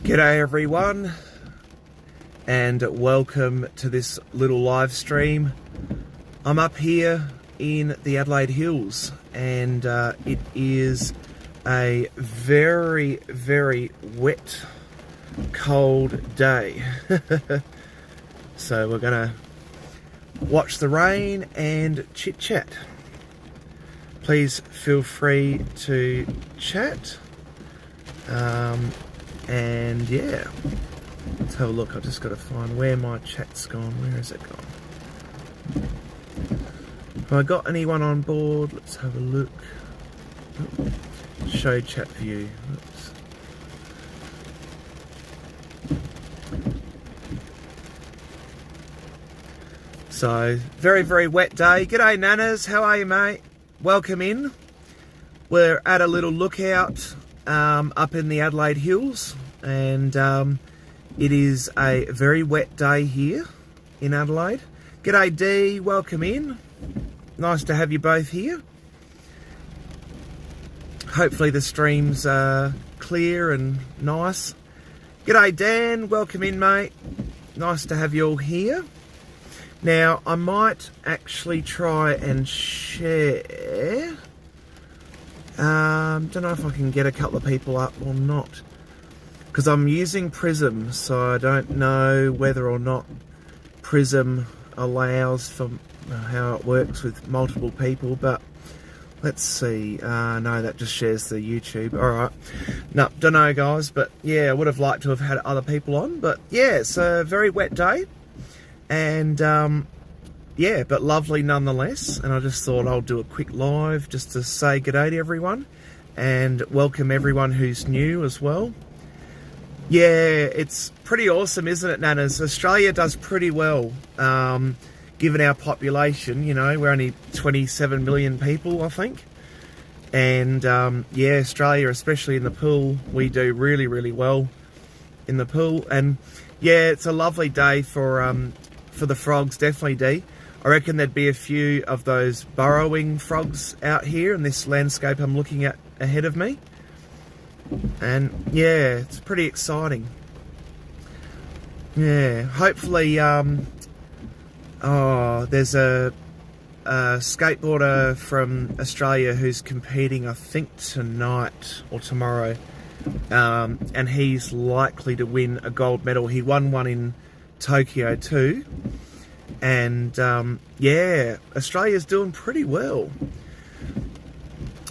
G'day everyone, and welcome to this little live stream. I'm up here in the Adelaide Hills, and it is a very, very wet, cold day. So we're gonna watch the rain and chit chat. Please feel free to chat. And yeah, let's have a look. I've just got to find where my chat's gone. Where has it gone? Have I got anyone on board? Let's have a look. Show chat view. Oops. So, very, very wet day. G'day Nanas, how are you, mate? Welcome in. We're at a little lookout up in the Adelaide Hills, and it is a very wet day here in Adelaide. G'day Dee, welcome in. Nice to have you both here. Hopefully the stream's clear and nice. G'day Dan, welcome in, mate. Nice to have you all here. Now, I might actually try and share. Don't know if I can get a couple of people up or not, because I'm using Prism, so I don't know whether or not Prism allows for how it works with multiple people, but let's see. No, that just shares the YouTube. Alright. No, don't know guys, but yeah, I would have liked to have had other people on, but yeah, it's a very wet day, and yeah, but lovely nonetheless. And I just thought I'll do a quick live just to say g'day to everyone and welcome everyone who's new as well. Yeah, it's pretty awesome, isn't it, Nanas? Australia does pretty well, given our population. You know, we're only 27 million people, I think. And yeah, Australia, especially in the pool, we do really, really well in the pool. And yeah, it's a lovely day for the frogs, definitely, Dee. I reckon there'd be a few of those burrowing frogs out here in this landscape I'm looking at ahead of me. And yeah, it's pretty exciting. Yeah, hopefully, there's a skateboarder from Australia who's competing, I think tonight or tomorrow, and he's likely to win a gold medal. He won one in Tokyo too. And yeah, Australia's doing pretty well.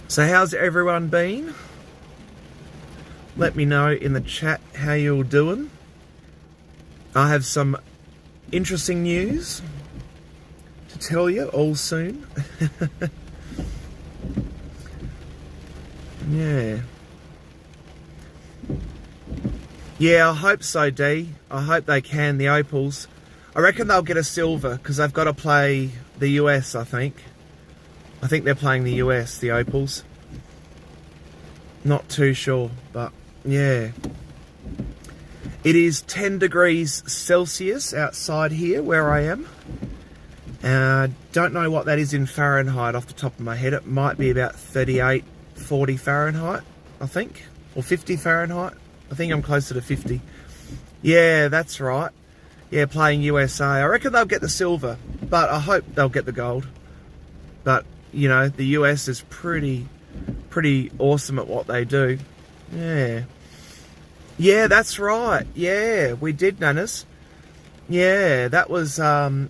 So how's everyone been? Let me know in the chat how you're doing. I have some interesting news to tell you all soon. Yeah. Yeah, I hope so, Dee. I hope they can, the Opals. I reckon they'll get a silver because they've got to play the US, I think. I think they're playing the US, the Opals. Not too sure, but yeah. It is 10 degrees Celsius outside here where I am. Don't know what that is in Fahrenheit off the top of my head. It might be about 38, 40 Fahrenheit, I think. Or 50 Fahrenheit. I think I'm closer to 50. Yeah, that's right. Yeah, playing USA. I reckon they'll get the silver, but I hope they'll get the gold. But, you know, the US is pretty awesome at what they do. Yeah. Yeah, that's right. Yeah, we did, Nanas. Yeah, that was a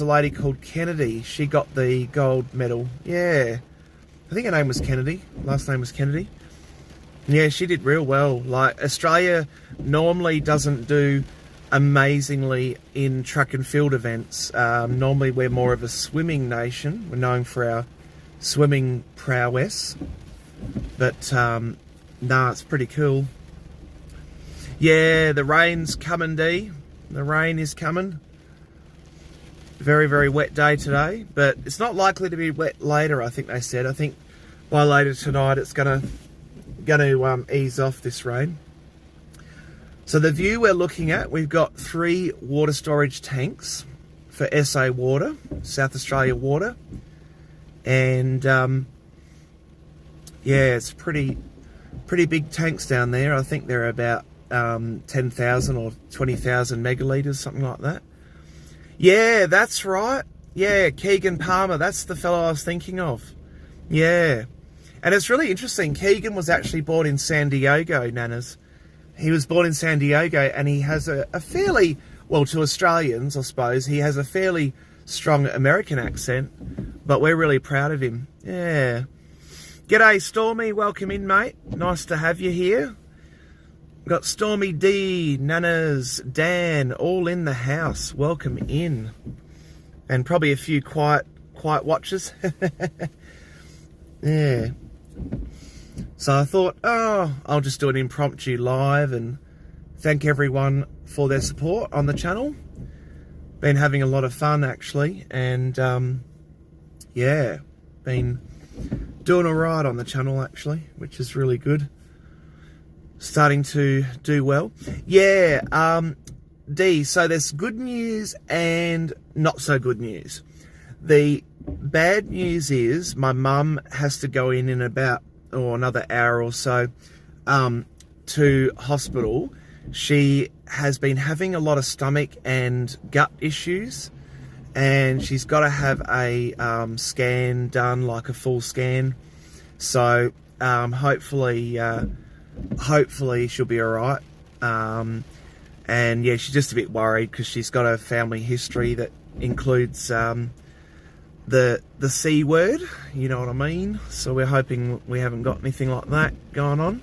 lady called Kennedy. She got the gold medal. Yeah. I think her name was Kennedy. Last name was Kennedy. Yeah, she did real well. Like, Australia normally doesn't do amazingly in track and field events. Normally we're more of a swimming nation. We're known for our swimming prowess. But nah, it's pretty cool. Yeah, the rain's coming, Dee. The rain is coming. Very, very wet day today, but it's not likely to be wet later, I think they said. I think by later tonight it's gonna ease off, this rain. So the view we're looking at, we've got 3 water storage tanks for SA Water, South Australia Water. And yeah, it's pretty big tanks down there. I think they're about 10,000 or 20,000 megalitres, something like that. Yeah, that's right. Yeah, Keegan Palmer, that's the fellow I was thinking of. Yeah. And it's really interesting. Keegan was actually born in San Diego, Nanas. He was born in San Diego, and he has a fairly, well, to Australians, I suppose, he has a fairly strong American accent, but we're really proud of him. Yeah. G'day, Stormy. Welcome in, mate. Nice to have you here. We've got Stormy D, Nanas, Dan, all in the house. Welcome in. And probably a few quiet watchers. Yeah. So I thought, I'll just do an impromptu live and thank everyone for their support on the channel. Been having a lot of fun, actually, and yeah, been doing all right on the channel, actually, which is really good. Starting to do well. Yeah, D, so there's good news and not so good news. The bad news is my mum has to go in about another hour or so to hospital. She has been having a lot of stomach and gut issues, and she's got to have a scan done, like a full scan. So hopefully she'll be all right. And yeah, she's just a bit worried because she's got a family history that includes the C word, you know what I mean? So we're hoping we haven't got anything like that going on.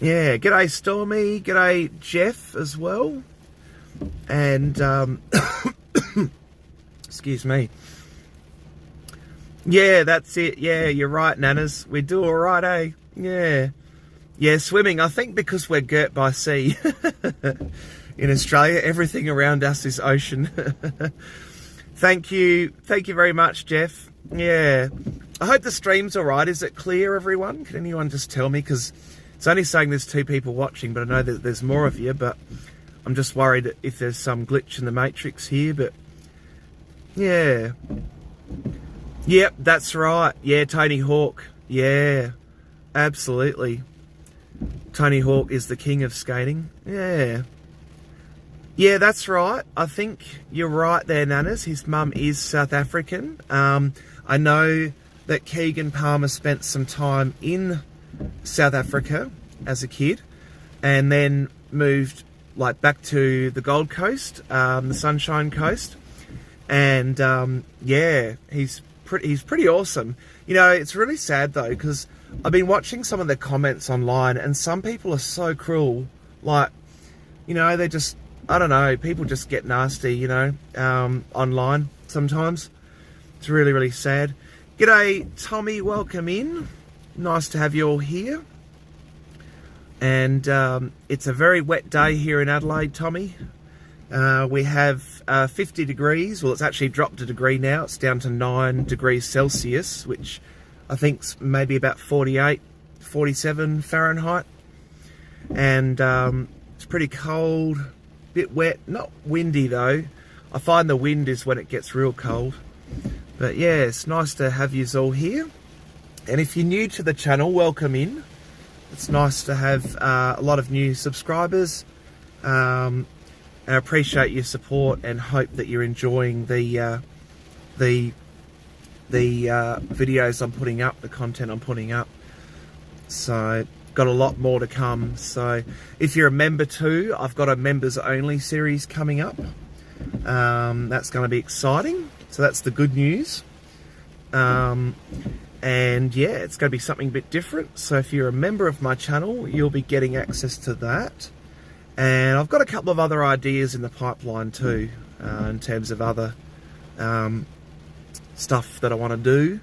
Yeah, g'day Stormy, g'day Jeff as well. And, excuse me. Yeah, that's it. Yeah, you're right, Nanas. We do all right, eh? Yeah. Yeah, swimming. I think because we're girt by sea in Australia, everything around us is ocean. Thank you very much, Jeff. Yeah, I hope the stream's all right. Is it clear, everyone? Can anyone just tell me? Because it's only saying there's 2 people watching, but I know that there's more of you. But I'm just worried if there's some glitch in the matrix here. But yeah, yep, that's right. Yeah, Tony Hawk. Yeah, absolutely. Tony Hawk is the king of skating. Yeah. Yeah, that's right. I think you're right there, Nanas. His mum is South African. I know that Keegan Palmer spent some time in South Africa as a kid and then moved back to the Gold Coast, the Sunshine Coast. And yeah, he's pretty awesome. You know, it's really sad though, because I've been watching some of the comments online and some people are so cruel. You know, they just, I don't know, people just get nasty, you know, online sometimes. It's really, really sad. G'day, Tommy, welcome in. Nice to have you all here. And it's a very wet day here in Adelaide, Tommy. We have 50 degrees. Well, it's actually dropped a degree now. It's down to 9 degrees Celsius, which I think's maybe about 48, 47 Fahrenheit. And it's pretty cold. Bit wet, not windy though. I find the wind is when it gets real cold. But yeah, it's nice to have you all here. And if you're new to the channel, welcome in. It's nice to have a lot of new subscribers. And I appreciate your support and hope that you're enjoying the videos I'm putting up, the content I'm putting up. So got a lot more to come. So if you're a member too, I've got a members only series coming up. That's going to be exciting. So that's the good news. And yeah, it's going to be something a bit different. So if you're a member of my channel, you'll be getting access to that. And I've got a couple of other ideas in the pipeline too, in terms of other stuff that I want to do.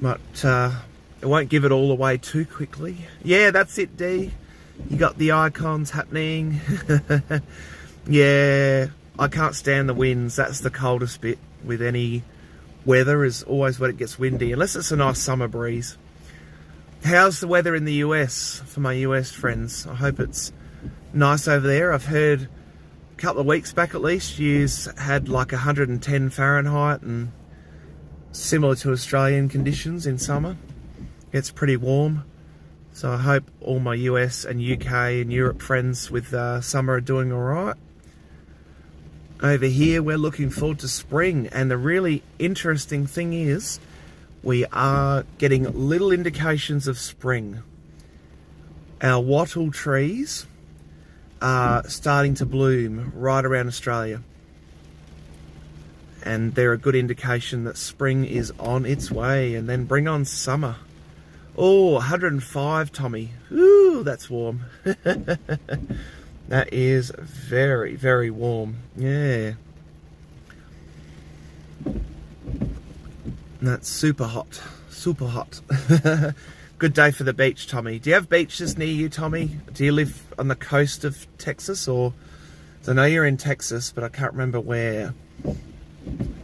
But I won't give it all away too quickly. Yeah, that's it, D. You got the icons happening. Yeah, I can't stand the winds. That's the coldest bit with any weather, is always when it gets windy, unless it's a nice summer breeze. How's the weather in the US for my US friends? I hope it's nice over there. I've heard a couple of weeks back at least, you had like 110 Fahrenheit and similar to Australian conditions in summer. It's pretty warm. So I hope all my US and UK and Europe friends with summer are doing alright. Over here we're looking forward to spring, and the really interesting thing is we are getting little indications of spring. Our wattle trees are starting to bloom right around Australia, and they're a good indication that spring is on its way. And then bring on summer. Oh, 105, Tommy. Ooh, that's warm. That is very, very warm. Yeah. That's super hot. Super hot. Good day for the beach, Tommy. Do you have beaches near you, Tommy? Do you live on the coast of Texas, or... So I know you're in Texas, but I can't remember where.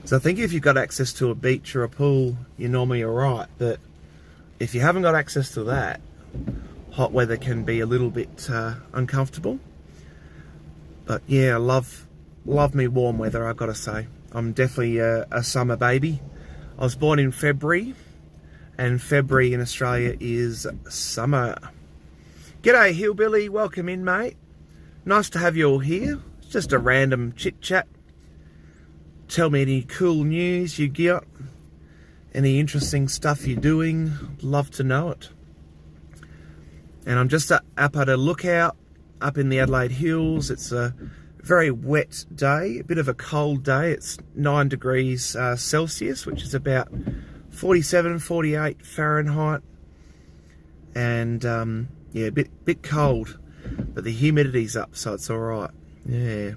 So I think if you've got access to a beach or a pool, you're normally alright. But if you haven't got access to that, hot weather can be a little bit uncomfortable. But yeah, I love me warm weather, I've got to say. I'm definitely a summer baby. I was born in February, and February in Australia is summer. G'day, Hillbilly. Welcome in, mate. Nice to have you all here. It's just a random chit-chat. Tell me any cool news you got. Any interesting stuff you're doing. Love to know it. And I'm just up at a lookout up in the Adelaide Hills. It's a very wet day, a bit of a cold day. It's 9 degrees Celsius, which is about 47, 48 Fahrenheit. And yeah, a bit cold, but the humidity's up, so it's all right. Yeah.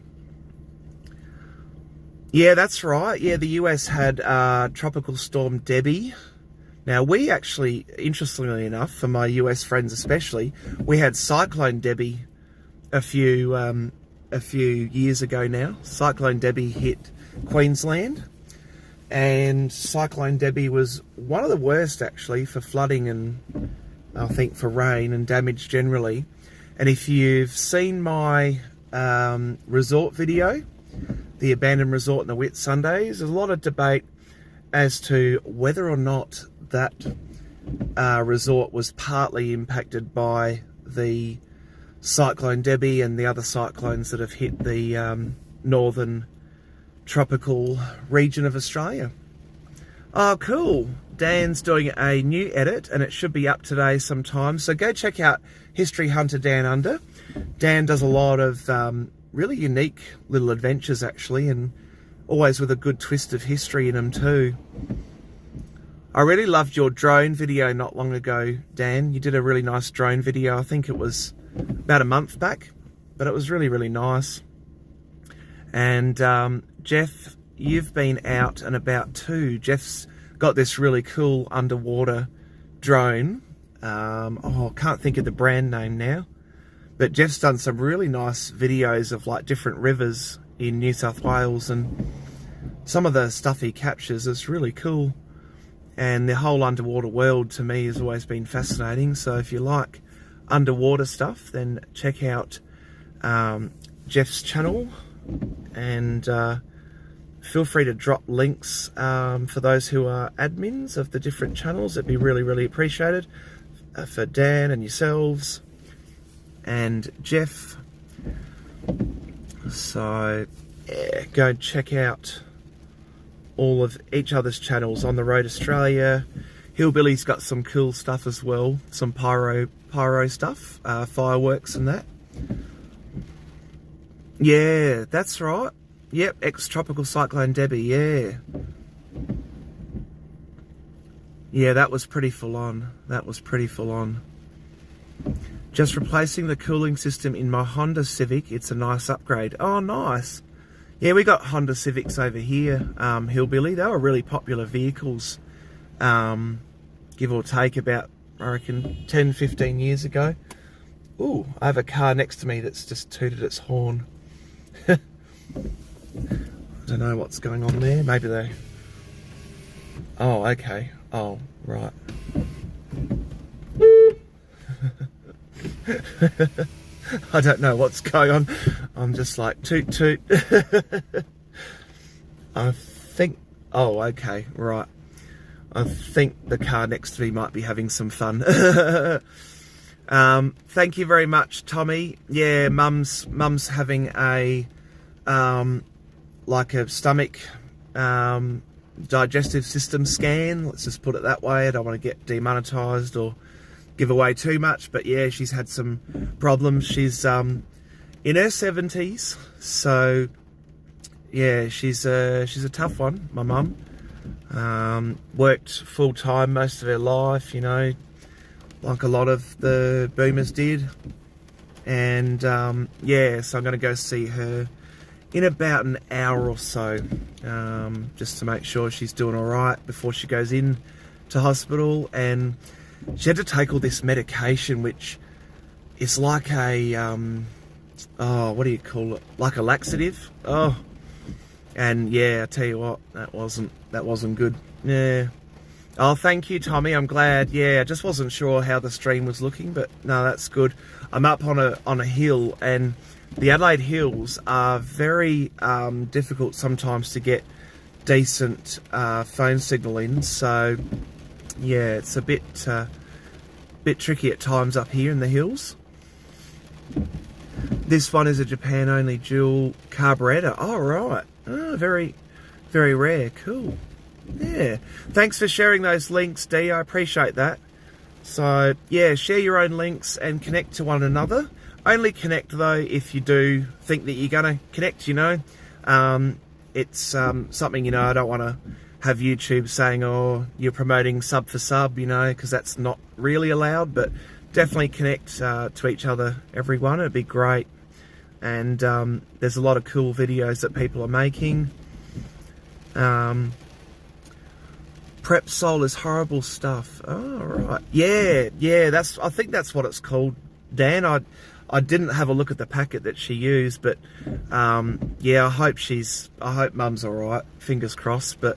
Yeah, that's right. Yeah, the US had Tropical Storm Debbie. Now, we actually, interestingly enough, for my US friends especially, we had Cyclone Debbie a few years ago now. Cyclone Debbie hit Queensland, and Cyclone Debbie was one of the worst actually for flooding and I think for rain and damage generally. And if you've seen my resort video, the abandoned resort in the Whitsundays, there's a lot of debate as to whether or not that resort was partly impacted by the Cyclone Debbie and the other cyclones that have hit the northern tropical region of Australia. Oh, cool. Dan's doing a new edit, and it should be up today sometime. So go check out History Hunter Dan Under. Dan does a lot of really unique little adventures, actually, and always with a good twist of history in them too. I really loved your drone video not long ago, Dan. You did a really nice drone video. I think it was about a month back, but it was really, really nice. And Jeff, you've been out and about too. Jeff's got this really cool underwater drone. I can't think of the brand name now, but Jeff's done some really nice videos of like different rivers in New South Wales, and some of the stuff he captures is really cool. And the whole underwater world to me has always been fascinating. So if you like underwater stuff, then check out Jeff's channel, and feel free to drop links for those who are admins of the different channels. It'd be really, really appreciated for Dan and yourselves and Jeff. So yeah, go check out all of each other's channels. On the Road Australia, Hillbilly's got some cool stuff as well, some pyro stuff, fireworks and that. Yeah, that's right. Yep, ex-tropical cyclone Debbie, yeah. Yeah, that was pretty full on. That was pretty full on. Just replacing the cooling system in my Honda Civic. It's a nice upgrade. Oh, nice. Yeah, we got Honda Civics over here, Hillbilly. They were really popular vehicles, give or take about, I reckon, 10, 15 years ago. Ooh, I have a car next to me that's just tooted its horn. I don't know what's going on there. Maybe they... Oh, okay. Oh, right. I don't know what's going on. I'm just like, toot toot. I think... Oh, okay, right. I think the car next to me might be having some fun. Thank you very much, Tommy. Yeah, mum's having a like a stomach digestive system scan. Let's just put it that way. I don't want to get demonetized or give away too much, but yeah, she's had some problems. She's in her 70s, so yeah, she's a tough one, my mum. Worked full time most of her life, you know, like a lot of the boomers did. And yeah, so I'm going to go see her in about an hour or so, just to make sure she's doing all right before she goes in to hospital. And she had to take all this medication, which is like a oh, what do you call it, like a laxative. Oh, and yeah, I tell you what, that wasn't good. Yeah. Oh, thank you, Tommy. I'm glad. Yeah, I just wasn't sure how the stream was looking, but no, that's good. I'm up on a hill, and the Adelaide Hills are very difficult sometimes to get decent phone signal in. So yeah, it's a bit tricky at times up here in the hills. This one is a Japan-only dual carburetor. Oh, right. Oh, very, very rare. Cool. Yeah. Thanks for sharing those links, Dee. I appreciate that. So, yeah, share your own links and connect to one another. Only connect, though, if you do think that you're going to connect, you know. It's something, you know, I don't want to have YouTube saying, oh, you're promoting sub for sub, you know, because that's not really allowed. But definitely connect to each other, everyone. It'd be great. And there's a lot of cool videos that people are making. Prepsol is horrible stuff. Oh, right. Yeah, I think that's what it's called, Dan. I didn't have a look at the packet that she used, but yeah, I hope mum's all right. Fingers crossed. But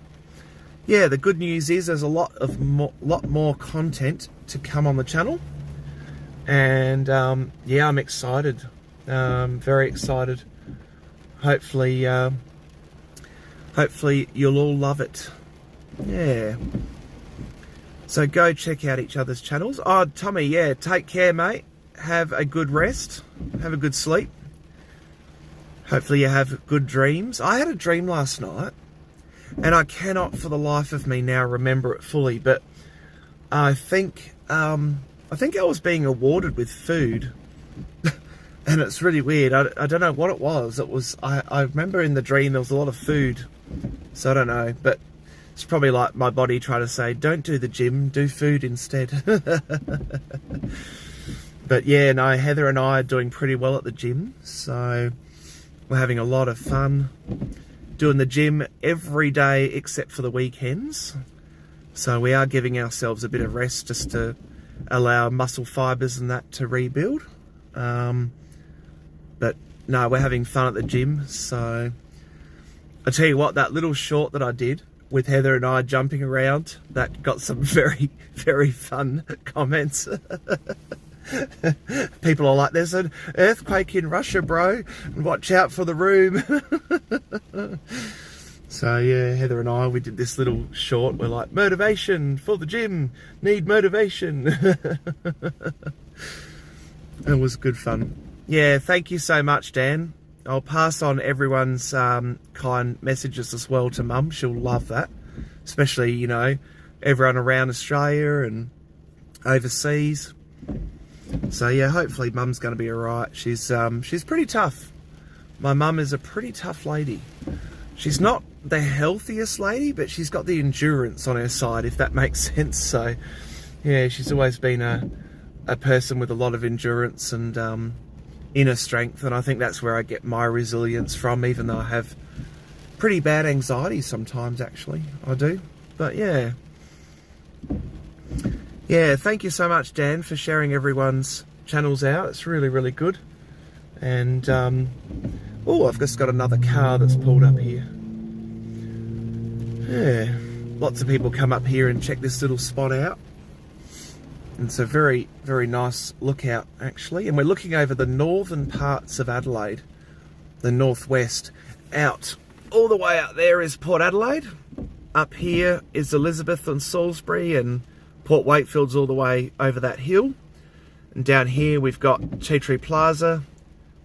yeah, the good news is there's a lot more content to come on the channel, and yeah, I'm excited. Very excited. Hopefully you'll all love it. Yeah. So go check out each other's channels. Oh, Tommy, yeah, take care, mate. Have a good rest. Have a good sleep. Hopefully you have good dreams. I had a dream last night, and I cannot for the life of me now remember it fully, but I think I was being awarded with food. And it's really weird. I don't know what it was. I remember in the dream there was a lot of food. So I don't know. But it's probably like my body trying to say, don't do the gym, do food instead. But yeah, no, Heather and I are doing pretty well at the gym. So we're having a lot of fun doing the gym every day except for the weekends. So we are giving ourselves a bit of rest just to allow muscle fibers and that to rebuild. But no, we're having fun at the gym. So I tell you what, that little short that I did with Heather and I jumping around, that got some very, very fun comments. People are like, there's an earthquake in Russia, bro. Watch out for the room. So yeah, Heather and I, we did this little short. We're like, motivation for the gym. Need motivation. It was good fun. Yeah, thank you so much, Dan. I'll pass on everyone's kind messages as well to Mum. She'll love that. Especially, you know, everyone around Australia and overseas. So yeah, hopefully Mum's going to be alright. She's pretty tough. My mum is a pretty tough lady. She's not the healthiest lady, but she's got the endurance on her side, if that makes sense. So yeah, she's always been a person with a lot of endurance and inner strength, and I think that's where I get my resilience from, even though I have pretty bad anxiety sometimes, actually. I do. But yeah, thank you so much, Dan, for sharing everyone's channels out. It's really, really good. And oh, I've just got another car that's pulled up here. Yeah, lots of people come up here and check this little spot out. It's a very, very nice lookout, actually. And we're looking over the northern parts of Adelaide, the northwest. Out, all the way out there is Port Adelaide. Up here is Elizabeth and Salisbury, and Port Wakefield's all the way over that hill. And down here we've got Tea Plaza,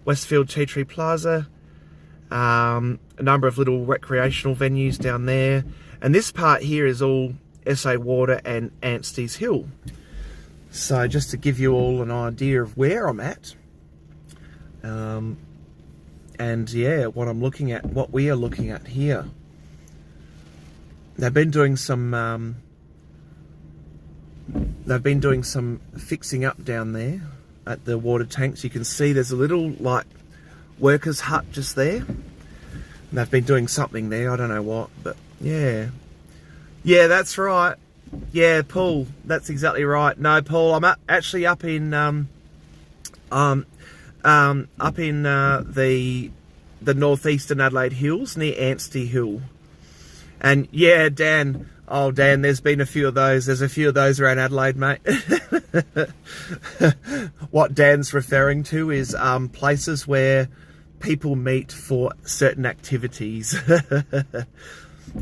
Westfield Tea Plaza, a number of little recreational venues down there. And this part here is all SA Water and Anstey's Hill. So just to give you all an idea of where I'm at, and yeah, what I'm looking at, what we are looking at here. They've been doing some fixing up down there at the water tanks. You can see there's a little like workers hut just there. And they've been doing something there, I don't know what, but yeah. Yeah, that's right. Yeah, Paul, that's exactly right. No, Paul, I'm actually up in the northeastern Adelaide Hills near Anstey Hill. And yeah, Dan, oh Dan, there's been a few of those. There's a few of those around Adelaide, mate. What Dan's referring to is places where people meet for certain activities.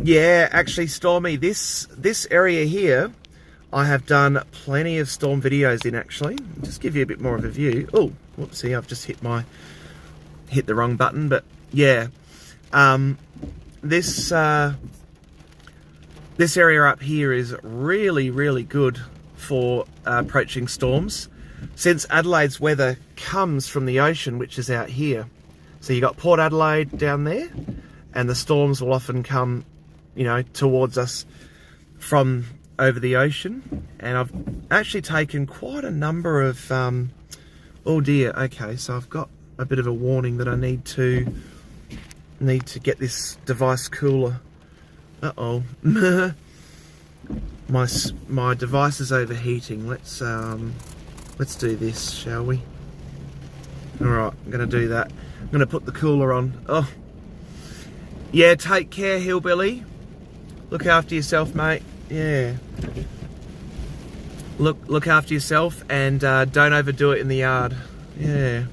Yeah, actually, Stormy, this area here, I have done plenty of storm videos in, actually. Just give you a bit more of a view. Oh, whoopsie, I've just hit the wrong button, but yeah. This area up here is really, really good for approaching storms, since Adelaide's weather comes from the ocean, which is out here. So you got Port Adelaide down there, and the storms will often come, you know, towards us from over the ocean. And I've actually taken quite a number of, oh dear, okay, so I've got a bit of a warning that I need to get this device cooler. Uh-oh. my device is overheating. Let's do this, shall we? Alright, I'm gonna do that. I'm gonna put the cooler on. Oh. Yeah, take care, Hillbilly. Look after yourself, mate. Yeah. Look after yourself, and don't overdo it in the yard. Yeah.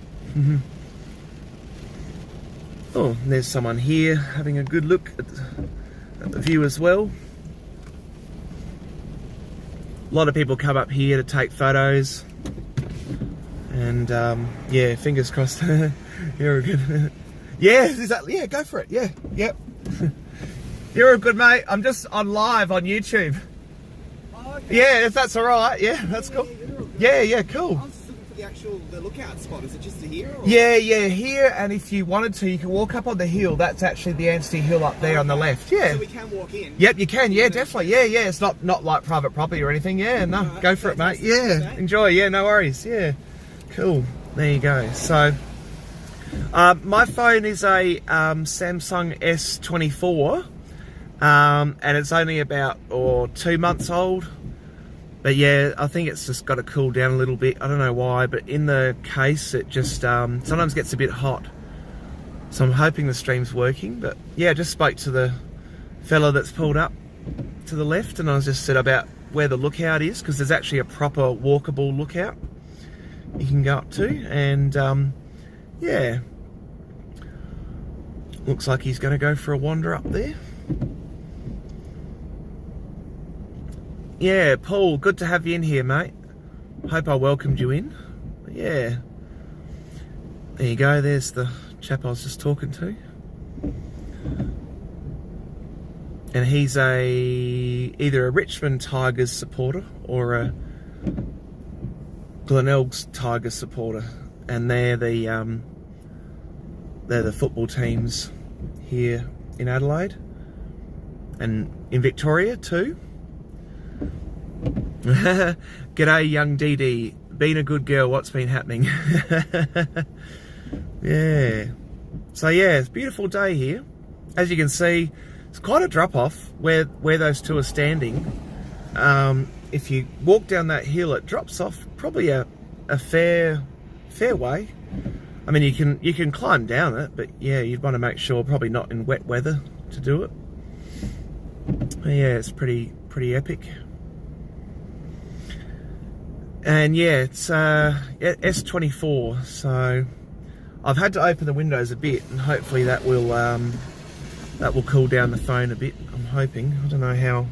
Oh, there's someone here having a good look at the view as well. A lot of people come up here to take photos, and yeah, fingers crossed. You're good. Yeah, is that, yeah, go for it. Yeah, yep. You're a good mate. I'm live on YouTube. Oh, okay. Yeah, if that's all right. Yeah, that's cool. Yeah, cool. I was just looking for the lookout spot. Is it just here? Or? Yeah, here. And if you wanted to, you can walk up on the hill. That's actually the Anstey Hill up there on the left. Yeah. So we can walk in. Yep, you can. Yeah, definitely. Yeah. It's not like private property or anything. Yeah, no, right, go for it, mate. Yeah, enjoy. Yeah, no worries. Yeah, cool. There you go. So. My phone is a Samsung S24, and it's only about 2 months old. But yeah, I think it's just got to cool down a little bit. I don't know why, but in the case it just sometimes gets a bit hot. So I'm hoping the stream's working. But yeah, I just spoke to the fella that's pulled up to the left, and I was just said about where the lookout is, because there's actually a proper walkable lookout you can go up to, and yeah, looks like he's going to go for a wander up there. Yeah, Paul, good to have you in here, mate. Hope I welcomed you in. Yeah. There you go, there's the chap I was just talking to. And he's either a Richmond Tigers supporter or a Glenelg's Tigers supporter. And they're the football teams here in Adelaide and in Victoria too. G'day, young Dee Dee. Been a good girl. What's been happening? Yeah. So yeah, it's a beautiful day here. As you can see, it's quite a drop off where those two are standing. If you walk down that hill, it drops off probably a fair way. I mean, you can climb down it, but yeah, you'd want to make sure probably not in wet weather to do it. But yeah, it's pretty epic. And yeah, it's S24, so I've had to open the windows a bit, and hopefully that will cool down the phone a bit. I'm hoping. I don't know how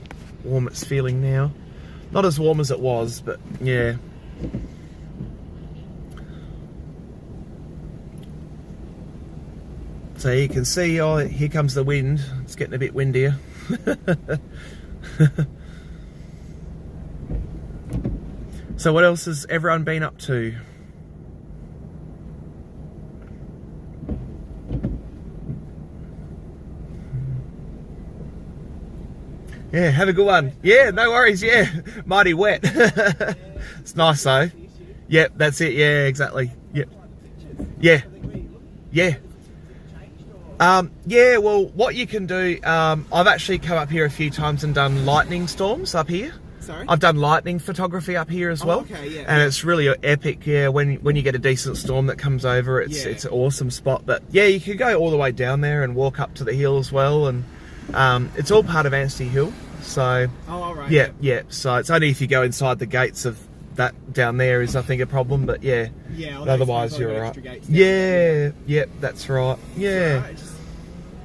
warm it's feeling now. Not as warm as it was, but yeah. So you can see, oh, here comes the wind. It's getting a bit windier. So what else has everyone been up to? Yeah, have a good one. Yeah, no worries, yeah. Mighty wet. It's nice though. Yep, that's it, yeah, exactly. Yep. Yeah. Yeah. Yeah, well, what you can do, I've actually come up here a few times and done lightning storms up here. Sorry? I've done lightning photography up here as well. Okay, yeah. And it's really epic, yeah, when you get a decent storm that comes over, it's an awesome spot. But yeah, you could go all the way down there and walk up to the hill as well, and it's all part of Adelaide Hill. So yeah, so it's only if you go inside the gates of that down there is, I think, a problem, but yeah, otherwise you're alright. Yeah, yep, that's right. Yeah.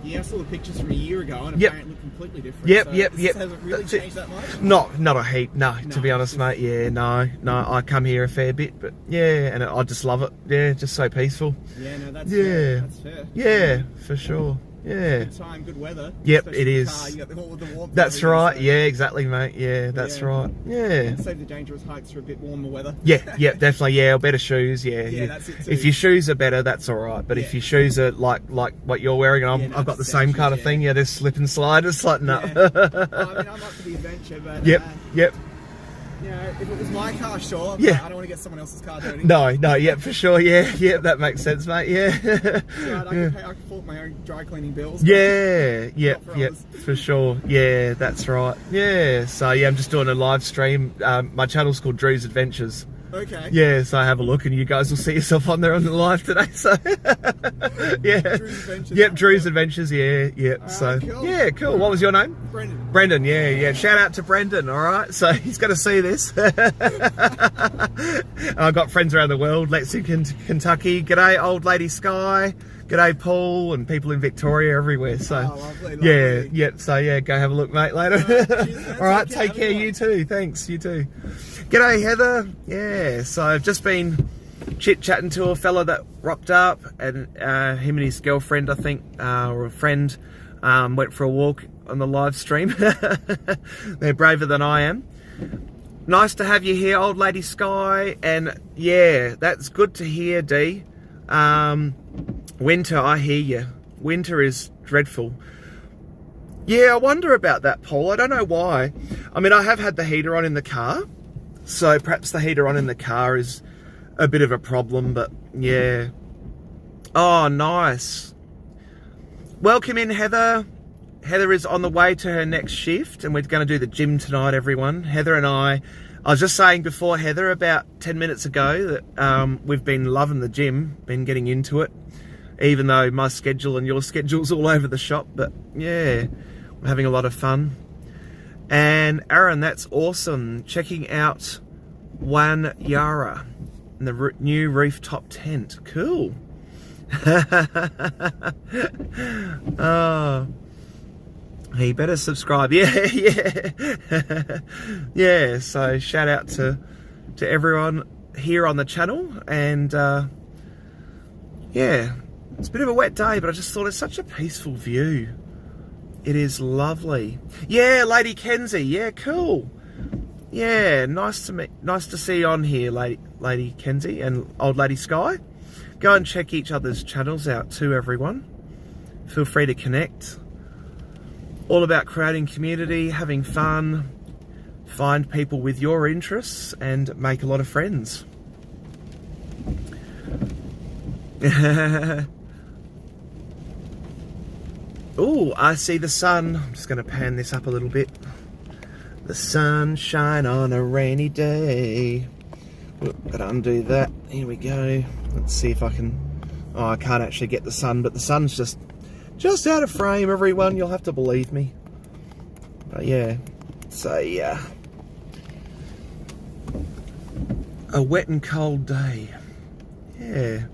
Yeah, I saw the pictures from a year ago and apparently it looked completely different. Yep, so yep. Hasn't really changed that much? Not a heap, no, to be honest, mate. Yeah, no, I come here a fair bit, but yeah, and I just love it. Yeah, just so peaceful. Yeah, no, that's fair. That's fair. Yeah, for sure. Yeah. Good time, good weather. Yep, it is. Car, you got all the warmth. That's right. So. Yeah, exactly, mate. Yeah, that's right. Yeah. Save the dangerous hikes for a bit warmer weather. Yeah, definitely. Yeah, better shoes. Yeah, that's it too. If your shoes are better, that's all right. But if your shoes are like what you're wearing, and I've got the same kind of thing. Yeah, there's slip and slide. It's like no. I mean, I'm up for the adventure, but yep. You know, if it was my car, sure. Yeah. I don't want to get someone else's car dirty. No, yeah, for sure. Yeah, that makes sense, mate. Yeah. Right, I can afford my own dry cleaning bills. Yeah, for sure. Yeah, that's right. Yeah, so yeah, I'm just doing a live stream. My channel's called Drew's Adventures. Okay. Yeah, so have a look and you guys will see yourself on there on the live today. So yeah. Drew's Adventures. Yep, Drew's Adventures, yeah. So cool. Yeah, cool. What was your name? Brendan, yeah. Shout out to Brendan, alright? So he's gonna see this. I've got friends around the world, Lexington, Kentucky. G'day, old lady Sky. G'day, Paul, and people in Victoria everywhere. So, lovely. Yeah. So, yeah, go have a look, mate, later. All right, take care. You too. Thanks. You too. G'day, Heather. Yeah. So I've just been chit-chatting to a fella that rocked up, and him and his girlfriend, I think, or a friend, went for a walk on the live stream. They're braver than I am. Nice to have you here, old lady Sky. And yeah, that's good to hear, Dee. Winter, I hear you. Winter is dreadful. Yeah, I wonder about that, Paul. I don't know why. I mean, I have had the heater on in the car, so perhaps the heater on in the car is a bit of a problem, but yeah. Oh, nice. Welcome in, Heather. Heather is on the way to her next shift, and we're going to do the gym tonight, everyone. Heather and I was just saying before, Heather, about 10 minutes ago, that we've been loving the gym, been getting into it. Even though my schedule and your schedule's all over the shop, but yeah, we're having a lot of fun. And Aaron, that's awesome. Checking out Wan Yara and the new rooftop tent. Cool. Oh, he better subscribe. Yeah. Yeah. So shout out to everyone here on the channel, and yeah. It's a bit of a wet day, but I just thought it's such a peaceful view. It is lovely. Yeah, Lady Kenzie. Yeah, cool. Yeah, nice to see you on here, Lady Kenzie and old lady Sky. Go and check each other's channels out too, everyone. Feel free to connect. All about creating community, having fun, find people with your interests, and make a lot of friends. Oh, I see the sun. I'm just going to pan this up a little bit. The sunshine on a rainy day. Gotta undo that. Here we go. Let's see if I can... Oh, I can't actually get the sun, but the sun's just out of frame, everyone. You'll have to believe me. But yeah. So, yeah. A wet and cold day. Yeah.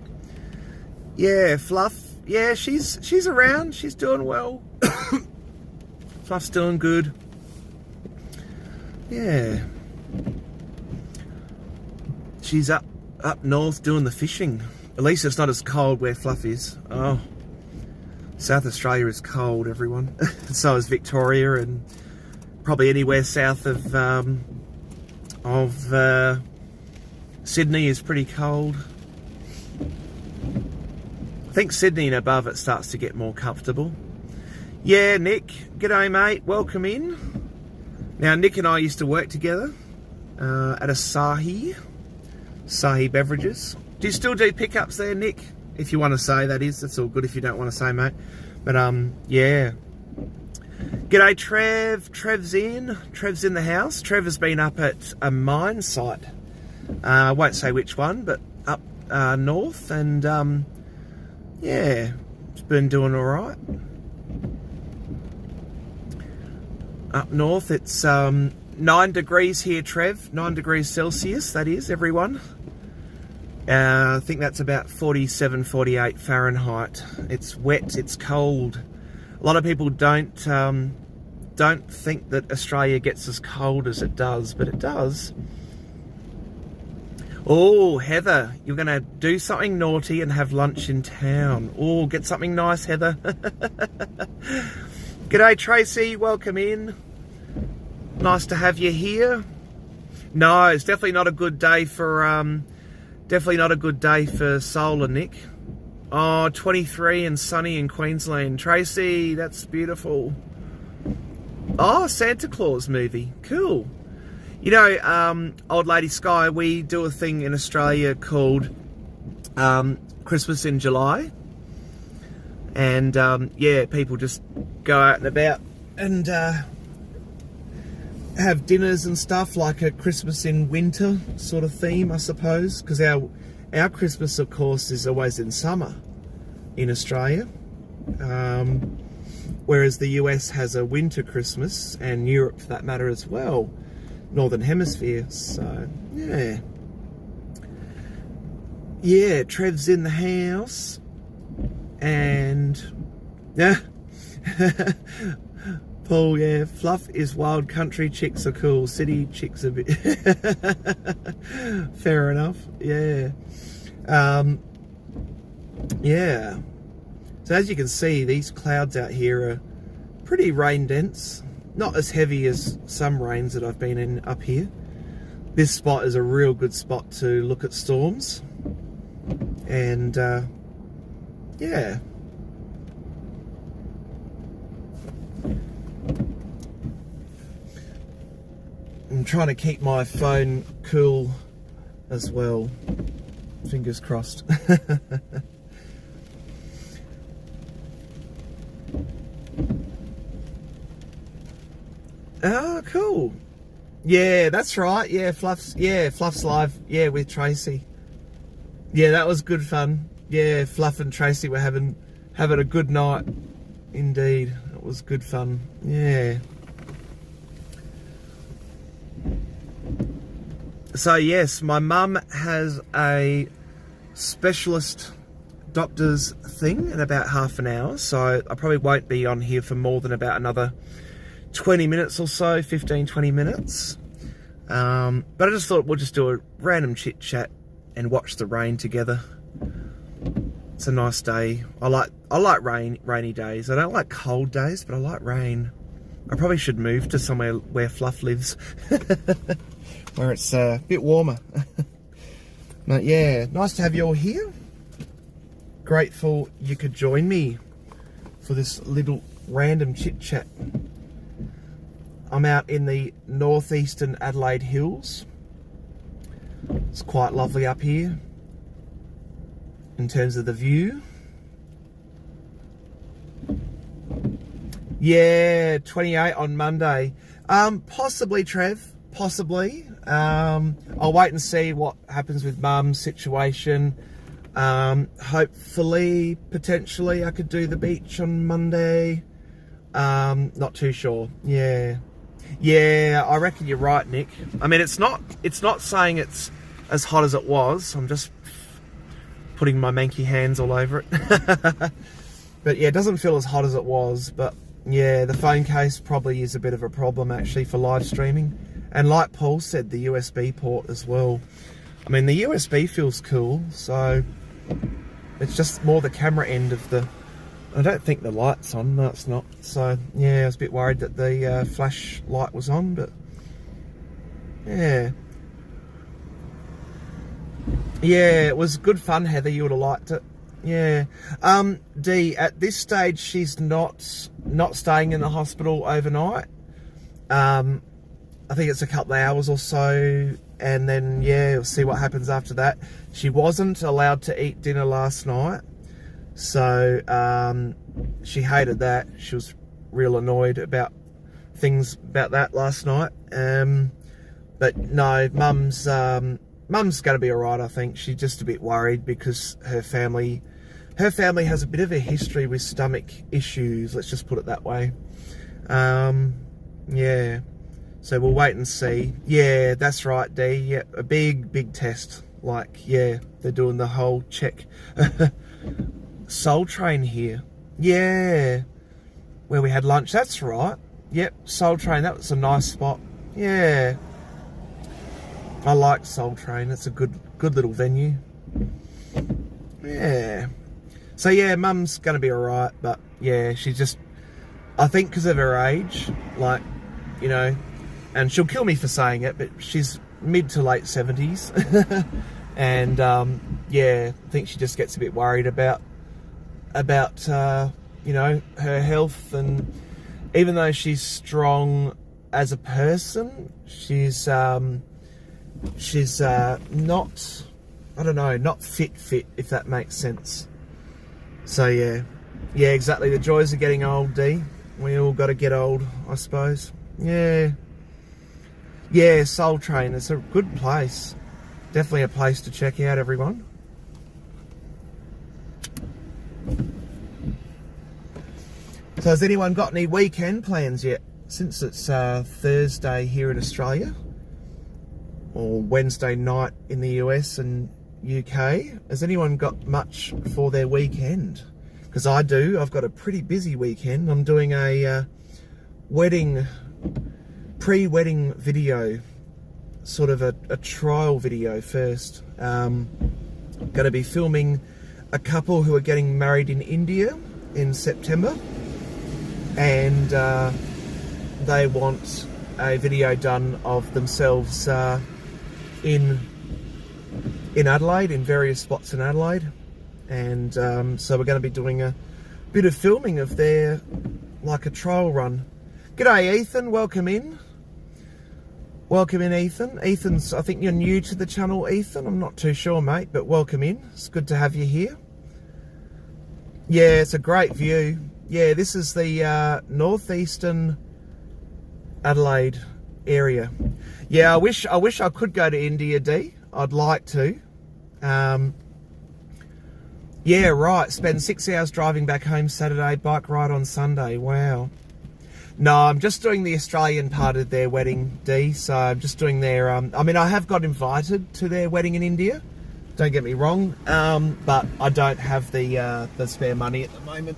Yeah, Fluff. Yeah, she's around. She's doing well. Fluff's doing good. Yeah. She's up north doing the fishing. At least it's not as cold where Fluff is. Oh. South Australia is cold, everyone. So is Victoria, and probably anywhere south of Sydney is pretty cold. I think Sydney and above it starts to get more comfortable. Yeah, Nick, g'day mate, welcome in. Now Nick and I used to work together at Asahi Beverages. Do you still do pickups there, Nick? If you want to say, that is. That's all good if you don't want to say, mate. But yeah. G'day Trev. Trev's in the house. Trev has been up at a mine site. I won't say which one, but up north, and yeah, it's been doing all right. Up north, it's 9 degrees here, Trev. 9 degrees Celsius, that is, everyone. I think that's about 47, 48 Fahrenheit. It's wet, it's cold. A lot of people don't think that Australia gets as cold as it does, but it does. Oh, Heather, you're going to do something naughty and have lunch in town. Oh, get something nice, Heather. G'day, Tracy. Welcome in. Nice to have you here. No, it's definitely not a good day for solar, Nick. Oh, 23 and sunny in Queensland. Tracy, that's beautiful. Oh, Santa Claus movie. Cool. You know, Old Lady Sky, we do a thing in Australia called Christmas in July. And, yeah, people just go out and about and have dinners and stuff, like a Christmas in winter sort of theme, I suppose. Because our Christmas, of course, is always in summer in Australia. Whereas the US has a winter Christmas, and Europe for that matter as well. Northern Hemisphere, so yeah. Yeah, Trev's in the house. And yeah. Paul, yeah, fluff is wild, country chicks are cool, city chicks a bit. Fair enough, yeah. Yeah. So as you can see, these clouds out here are pretty rain dense. Not as heavy as some rains that I've been in up here. This spot is a real good spot to look at storms. And yeah. I'm trying to keep my phone cool as well. Fingers crossed. Oh, cool. Yeah, that's right. Yeah, Fluff's live. Yeah, with Tracy. Yeah, that was good fun. Yeah, Fluff and Tracy were having a good night. Indeed, it was good fun. Yeah. So yes, my mum has a specialist doctor's thing in about half an hour, so I probably won't be on here for more than about another 20 minutes or so, 15, 20 minutes. But I just thought we'll just do a random chit chat and watch the rain together. It's a nice day. I like rainy days. I don't like cold days, but I like rain. I probably should move to somewhere where Fluff lives, where it's a bit warmer. But yeah, nice to have you all here. Grateful you could join me for this little random chit chat. I'm out in the northeastern Adelaide Hills. It's quite lovely up here in terms of the view. Yeah, 28 on Monday. Possibly, Trev. Possibly. I'll wait and see what happens with Mum's situation. Hopefully, potentially, I could do the beach on Monday. Not too sure. Yeah. Yeah, I reckon you're right, Nick. I mean, it's not saying it's as hot as it was. I'm just putting my manky hands all over it. But yeah, it doesn't feel as hot as it was. But yeah, the phone case probably is a bit of a problem actually for live streaming. And like Paul said, the USB port as well. I mean, the USB feels cool, so it's just more the camera end of the I don't think the light's on. No, it's not. So, yeah, I was a bit worried that the flash light was on, but yeah. Yeah, it was good fun, Heather. You would have liked it. Yeah. Dee, at this stage, she's not staying in the hospital overnight. I think it's a couple of hours or so, and then, yeah, we'll see what happens after that. She wasn't allowed to eat dinner last night. So she hated that. She was real annoyed about things about that last night. But no, Mum's going to be all right. I think she's just a bit worried because her family has a bit of a history with stomach issues. Let's just put it that way. Yeah. So we'll wait and see. Yeah, that's right, Dee. Yeah, a big test. Like, yeah, they're doing the whole check. Soul Train here. Yeah. Where we had lunch. That's right. Yep, Soul Train. That was a nice spot. Yeah. I like Soul Train. It's a good little venue. Yeah. So, yeah, Mum's going to be alright. But, yeah, she's just... I think because of her age, like, you know... And she'll kill me for saying it, but she's mid to late 70s. And, yeah, I think she just gets a bit worried about you know, her health. And even though she's strong as a person, she's not, I don't know, not fit, if that makes sense. So, yeah, exactly. The joys of getting old, Dee. We all got to get old, I suppose. Yeah, Soul Train. It's a good place. Definitely a place to check out, everyone. So has anyone got any weekend plans yet? Since it's Thursday here in Australia, or Wednesday night in the US and UK, has anyone got much for their weekend? Because I do. I've got a pretty busy weekend. I'm doing a pre-wedding video, sort of a trial video first. Going to be filming a couple who are getting married in India in September, and they want a video done of themselves in Adelaide, in various spots in Adelaide. And so we're going to be doing a bit of filming of their, like a trial run. G'day Ethan, welcome in. Welcome in, Ethan. Ethan's, I think you're new to the channel, Ethan. I'm not too sure, mate, but welcome in. It's good to have you here. Yeah, it's a great view. Yeah, this is the northeastern Adelaide area. Yeah, I wish I could go to India, Dee. I'd like to. Yeah, right. Spend 6 hours driving back home Saturday, bike ride on Sunday. Wow. No, I'm just doing the Australian part of their wedding, Dee. So I'm just doing their... I mean, I have got invited to their wedding in India. Don't get me wrong. But I don't have the spare money at the moment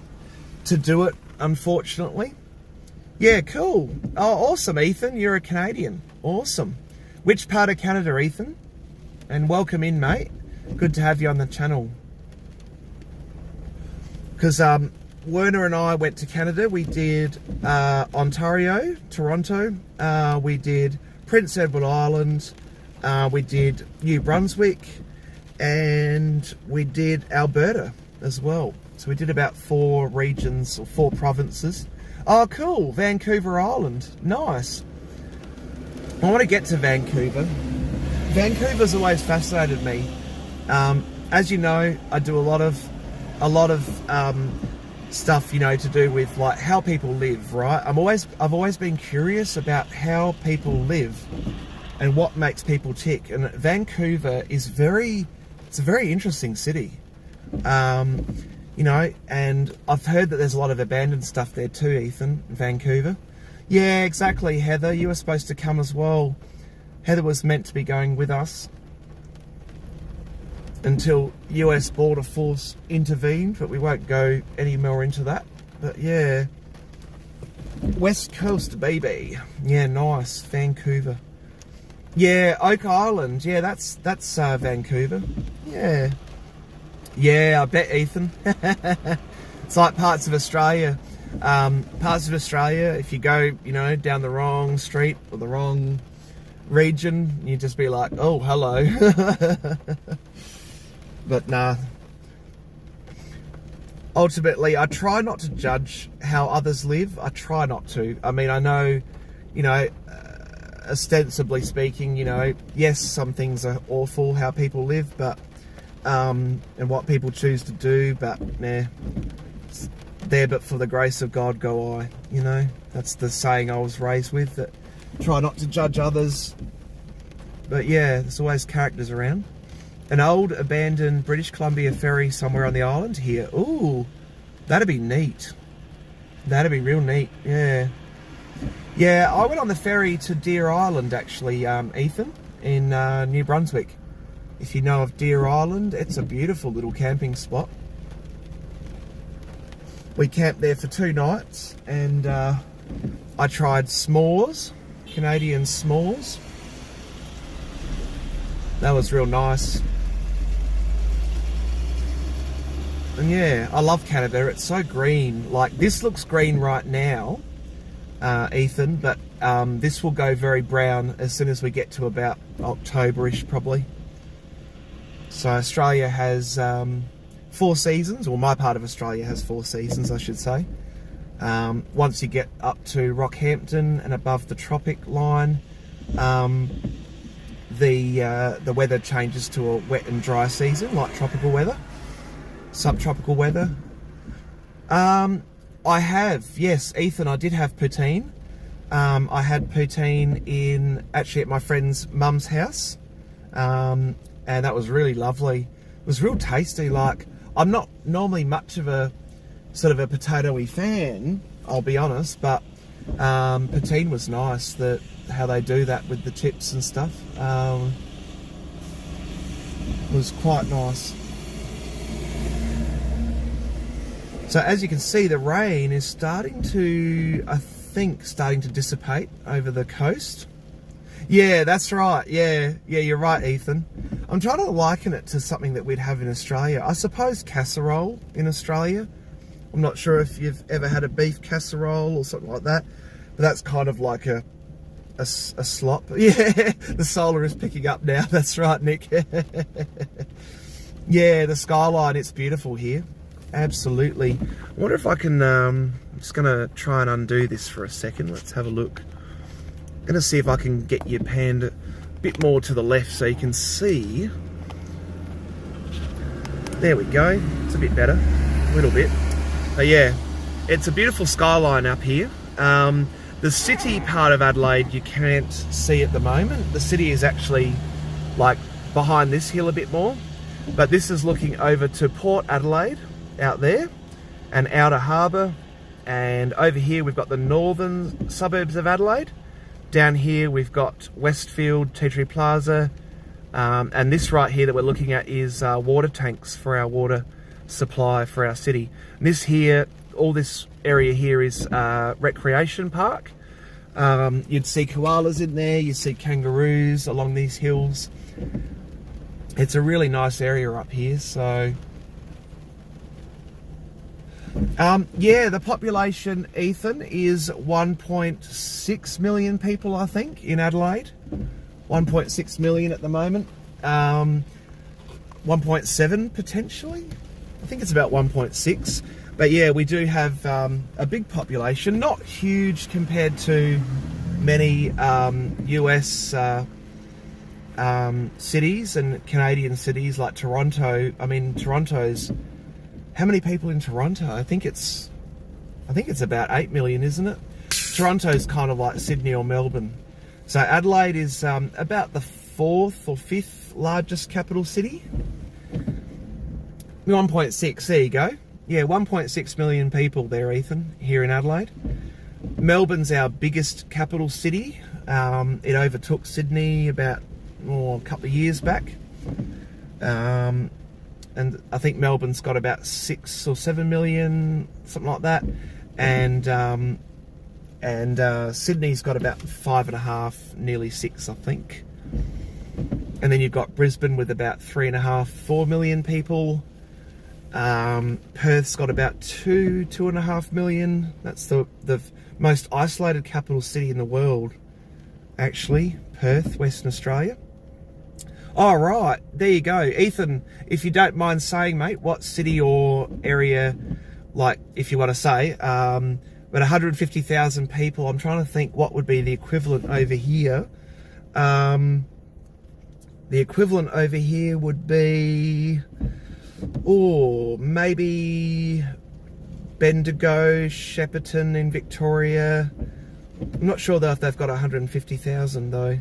to do it, unfortunately. Yeah, cool. Oh, awesome, Ethan. You're a Canadian. Awesome. Which part of Canada, Ethan? And welcome in, mate. Good to have you on the channel. Because Werner and I went to Canada. We did Ontario, Toronto. We did Prince Edward Island. We did New Brunswick. And we did Alberta as well. So we did about 4 regions, or 4 provinces. Oh, cool. Vancouver Island. Nice. I want to get to Vancouver. Vancouver's always fascinated me. As you know, I do a lot of stuff, you know, to do with like how people live, right? I've always been curious about how people live and what makes people tick. And Vancouver is it's a very interesting city. You know, and I've heard that there's a lot of abandoned stuff there too, Ethan, in Vancouver. Yeah, exactly, Heather. You were supposed to come as well. Heather was meant to be going with us until US Border Force intervened, but we won't go any more into that. But yeah, West Coast, baby. Yeah, nice, Vancouver. Yeah, Oak Island. Yeah, that's Vancouver. Yeah. Yeah, I bet, Ethan. It's like parts of Australia. Parts of Australia, if you go, you know, down the wrong street or the wrong region, you just be like, oh, hello. But nah. Ultimately, I try not to judge how others live. I try not to. I mean, I know, you know, ostensibly speaking, you know, yes, some things are awful how people live, but and what people choose to do, but nah, there but for the grace of God go I, you know. That's the saying I was raised with, that try not to judge others. But yeah, there's always characters around. An old abandoned British Columbia ferry somewhere on the island here. Ooh, that'd be neat. That'd be real neat, yeah. Yeah, I went on the ferry to Deer Island actually, Ethan, in New Brunswick. If you know of Deer Island, it's a beautiful little camping spot. We camped there for 2 nights, and I tried s'mores, Canadian s'mores. That was real nice. And yeah, I love Canada. It's so green. Like, this looks green right now, Ethan, but this will go very brown as soon as we get to about October-ish, probably. So Australia has 4 seasons, or my part of Australia has 4 seasons, I should say. Once you get up to Rockhampton and above the tropic line, the weather changes to a wet and dry season, like tropical weather, subtropical weather. I have, yes, Ethan, I did have poutine. I had poutine actually at my friend's mum's house, and that was really lovely. It was real tasty. Like, I'm not normally much of a sort of a potato-y fan, I'll be honest, but poutine was nice. How they do that with the chips and stuff was quite nice. So as you can see, the rain is starting to dissipate over the coast. Yeah, that's right. Yeah, you're right, Ethan. I'm trying to liken it to something that we'd have in Australia. I suppose casserole in Australia. I'm not sure if you've ever had a beef casserole or something like that, but that's kind of like a slop. Yeah, the solar is picking up now. That's right, Nick. Yeah, the skyline, it's beautiful here. Absolutely. I wonder if I can, I'm just going to try and undo this for a second. Let's have a look. I'm going to see if I can get you panned a bit more to the left so you can see. There we go. It's a bit better. A little bit. But yeah, it's a beautiful skyline up here. The city part of Adelaide you can't see at the moment. The city is actually like behind this hill a bit more. But this is looking over to Port Adelaide out there, and Outer Harbour, and over here we've got the northern suburbs of Adelaide. Down here we've got Westfield, Tea Tree Plaza, and this right here that we're looking at is water tanks for our water supply for our city. And this here, all this area here is recreation park. You'd see koalas in there, you'd see kangaroos along these hills. It's a really nice area up here. So yeah, the population, Ethan, is 1.6 million people, I think, in Adelaide. 1.6 million at the moment. 1.7 potentially. I think it's about 1.6. But yeah, we do have a big population, not huge compared to many US cities and Canadian cities like Toronto. I mean, Toronto's, how many people in Toronto? I think it's about 8 million, isn't it? Toronto's kind of like Sydney or Melbourne. So Adelaide is about the 4th or 5th largest capital city. 1.6, there you go. Yeah, 1.6 million people there, Ethan, here in Adelaide. Melbourne's our biggest capital city. It overtook Sydney about a couple of years back. And I think Melbourne's got about 6 or 7 million, something like that. And Sydney's got about 5.5, nearly 6, I think. And then you've got Brisbane with about 3.5, 4 million people. Perth's got about 2.5 million. That's the most isolated capital city in the world, actually. Perth, Western Australia. All right, there you go. Ethan, if you don't mind saying, mate, what city or area, like, if you want to say, but 150,000 people. I'm trying to think what would be the equivalent over here. The equivalent over here would be, maybe Bendigo, Shepparton in Victoria. I'm not sure though if they've got 150,000 though.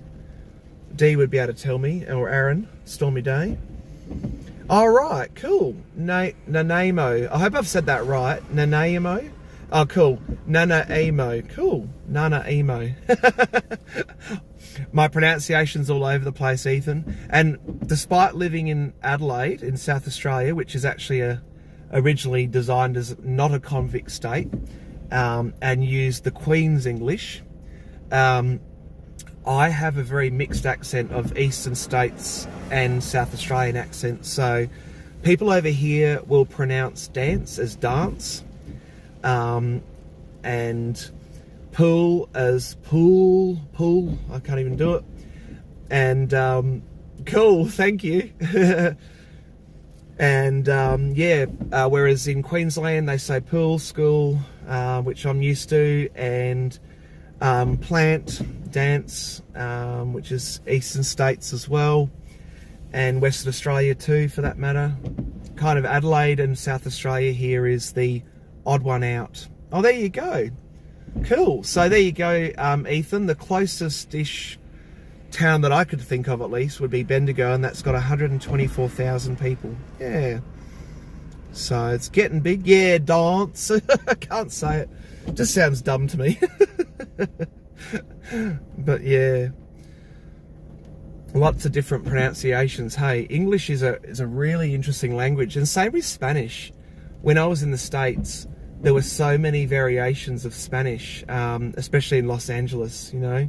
Dee would be able to tell me, or Aaron, Stormy Day. All right, cool. Nanaimo. I hope I've said that right. Nanaimo. Oh, cool. Nanaimo. Cool. Nanaimo. My pronunciation's all over the place, Ethan. And despite living in Adelaide, in South Australia, which is actually originally designed as not a convict state, and used the Queen's English, I have a very mixed accent of Eastern States and South Australian accents. So people over here will pronounce dance as dance, and pool as pool. I can't even do it. And cool, thank you. And whereas in Queensland they say pool, school, which I'm used to, and plant, dance, which is Eastern States as well, and Western Australia too for that matter. Kind of Adelaide and South Australia here is the odd one out. Oh, there you go. Cool. So there you go, Ethan. The closest-ish town that I could think of, at least, would be Bendigo, and that's got 124,000 people. Yeah. So it's getting big. Yeah, dance. I can't say it. It just sounds dumb to me. But yeah. Lots of different pronunciations. Hey, English is a really interesting language, and same with Spanish. When I was in the States, there were so many variations of Spanish, especially in Los Angeles, you know.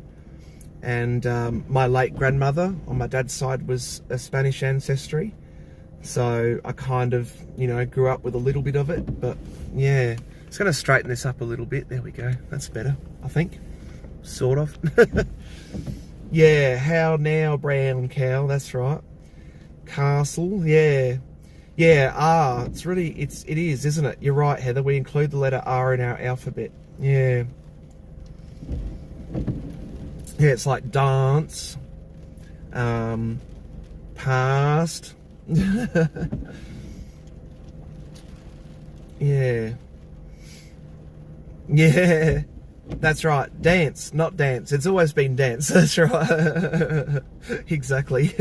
And my late grandmother on my dad's side was a Spanish ancestry, so I kind of, you know, grew up with a little bit of it. But yeah, it's going to straighten this up a little bit. There we go. That's better, I think. Sort of. Yeah, how now, brown cow. That's right. Castle. Yeah. Yeah, R. It is, isn't it? You're right, Heather. We include the letter R in our alphabet. Yeah. Yeah, it's like dance. Past. Yeah. Yeah. That's right. Dance, not dance. It's always been dance. That's right. Exactly.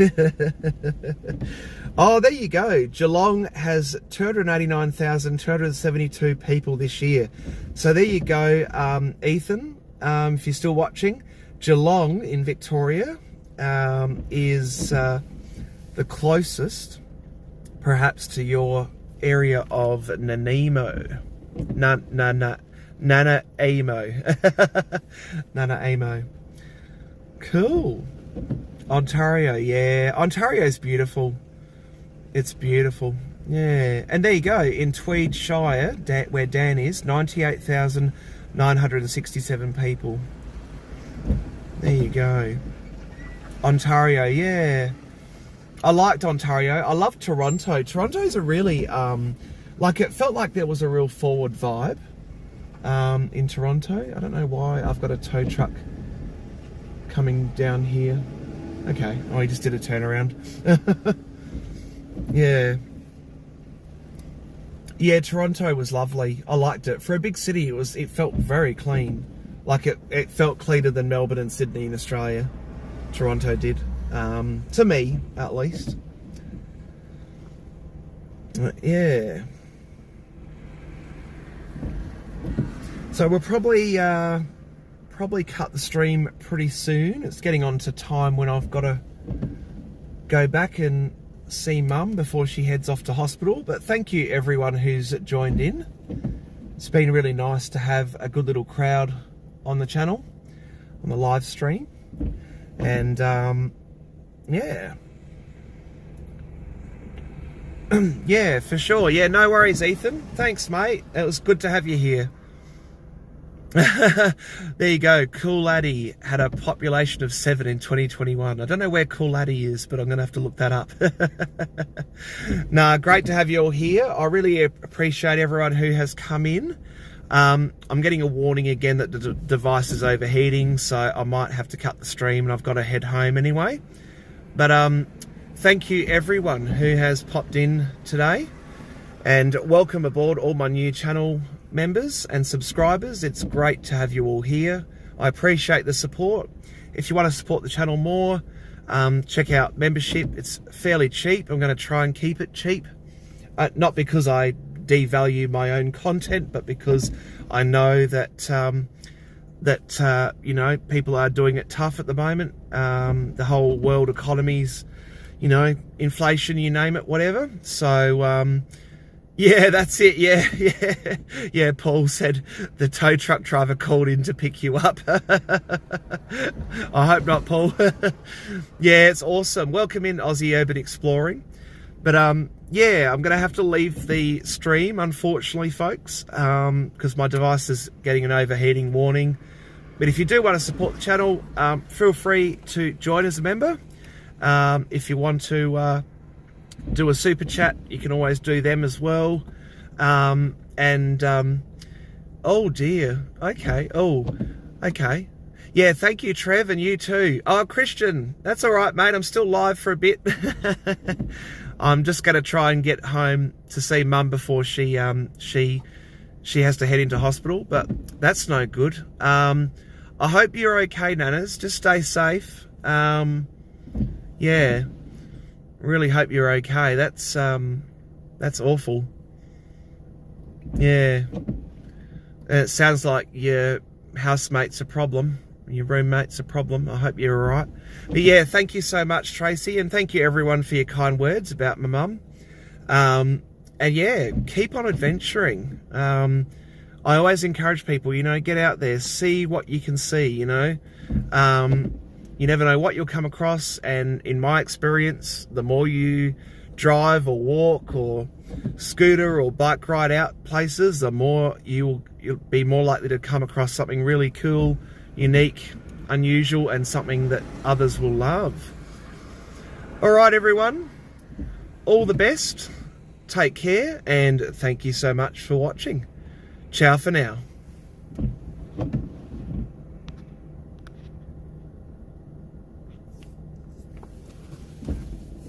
Oh, there you go. Geelong has 289,272 people this year. So there you go, Ethan. If you're still watching, Geelong in Victoria is the closest, perhaps, to your area of Nanaimo. Nanaimo. Cool. Ontario, yeah. Ontario's beautiful. It's beautiful. Yeah. And there you go. In Tweed Shire, where Dan is, 98,967 people. There you go. Ontario, yeah. I liked Ontario. I love Toronto. Toronto's a really, like, it felt like there was a real forward vibe. In Toronto. I don't know why I've got a tow truck coming down here. Okay, oh, he just did a turnaround. Yeah. Yeah, Toronto was lovely. I liked it. For a big city, it felt very clean. Like it felt cleaner than Melbourne and Sydney in Australia. Toronto did. To me, at least. Yeah. So we'll probably cut the stream pretty soon. It's getting on to time when I've got to go back and see Mum before she heads off to hospital. But thank you everyone who's joined in. It's been really nice to have a good little crowd on the channel, on the live stream. And yeah. Yeah, for sure. Yeah, no worries, Ethan. Thanks, mate. It was good to have you here. There you go. Cooladi had a population of 7 in 2021. I don't know where Cooladi is, but I'm going to have to look that up. Nah, great to have you all here. I really appreciate everyone who has come in. I'm getting a warning again that the device is overheating, so I might have to cut the stream, and I've got to head home anyway. But thank you everyone who has popped in today, and welcome aboard all my new channel members and subscribers. It's great to have you all here. I appreciate the support. If you want to support the channel more, check out membership. It's fairly cheap. I'm going to try and keep it cheap, not because I devalue my own content, but because I know that you know, people are doing it tough at the moment. The whole world economy's, you know, inflation, you name it, whatever. So yeah, that's it. Yeah. Paul said the tow truck driver called in to pick you up. I hope not, Paul. Yeah, it's awesome. Welcome in, Aussie Urban Exploring. But yeah, I'm gonna have to leave the stream, unfortunately, folks, because my device is getting an overheating warning. But if you do want to support the channel, feel free to join as a member. If you want to do a super chat, you can always do them as well. Oh dear, okay, okay. Yeah, thank you, Trev, and you too. Oh, Christian, that's all right, mate. I'm still live for a bit. I'm just going to try and get home to see Mum before she has to head into hospital, but that's no good. I hope you're okay, Nanas. Just stay safe. Yeah, really hope you're okay. That's awful. Yeah, it sounds like your housemate's a problem. Your roommate's a problem. I hope you're all right. But yeah, thank you so much, Tracy, and thank you everyone for your kind words about my mum. And yeah, keep on adventuring. I always encourage people, you know, get out there, see what you can see, you know. You never know what you'll come across, and in my experience, the more you drive or walk or scooter or bike ride out places, the more you'll be more likely to come across something really cool, unique, unusual, and something that others will love. All right, everyone, all the best, take care, and thank you so much for watching. Ciao for now.